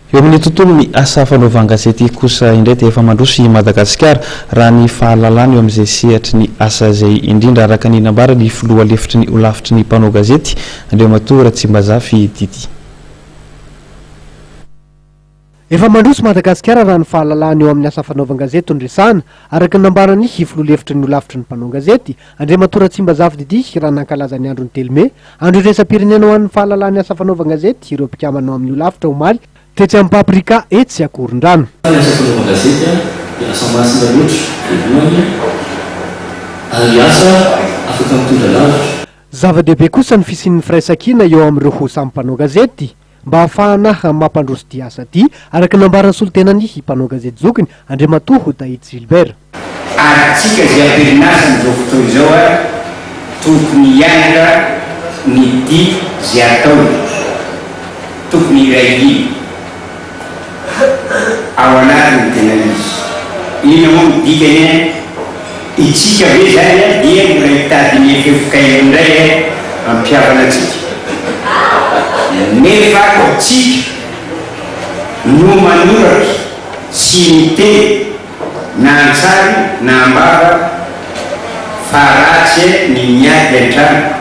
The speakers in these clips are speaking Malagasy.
eo amin'ny tontolo ny asa fanaovan-gazety kosa indray dia efa mandroso i Madagasikara raha ny fahalalana eo amin'izay sehatry ny asa izay indrindra araka ny nambara ny filoha lefitry ny olafitry ny mpanao gazety Andriamatoa Ratsimbazafy Didi. Efa mandroso Madagasikara raha ny fahalalana eo amin'ny asa fanaovan-gazety ndresana araka ny nambarany filoha lefitry ny olafitry ny mpanao gazety Andriamatoa Ratsimbazafy Didi raha nankalaza ny andro ny telome andro iresa-pirenena ho an'ny fahalalana asa fanaovan-gazety ireo mpikamana amin'ny olafitra omaly tetsy amin'ny paprika etsy akoron-drano. Asa fanaovan-gazety dia asa masina loatra ary asa afaka mitondra lavitra. Zava-dehibe kosa ny fisian'ny firaisan-kina eo amin'ireo ho samy mpanao gazety mba ahafahana mampandroso ty asa ty araka nambarany solotenany mpanao gazety zokiny Andriamatoa Daïd Gilbert. Atsika izay ampirinasa n'izao fotoana izao tokony hianatra ny dia izay atao tokony iray ao anatiny tena izy ino moa dikany itsika hoe zany dia mbola hitady ny ekefokaina indray ampiavana atsika nefa tsika no manoratra sy miteny na ansary na ambava fa ratsy ny miady an-trano.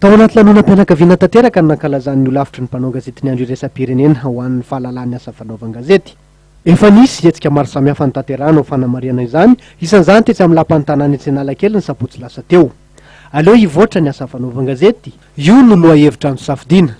Tao anaty lanonam-pianakaviana tanteraka ny nankalazan'ny olafitry ny mpanao gazety ny andro iresa-pirenena ho an'ny fahalalany asa fanaovan-gazety. Efa nisy hetsika maro samihafa ny tanterahana ho fanamariana izany isan'izany tetsy amin'ny lapan'ny tanàna etsy Analakely ny sabotsy lasa teo. Aleo hivoatra ny asa fanaovan-gazety io no loha hevitra ny safidiana.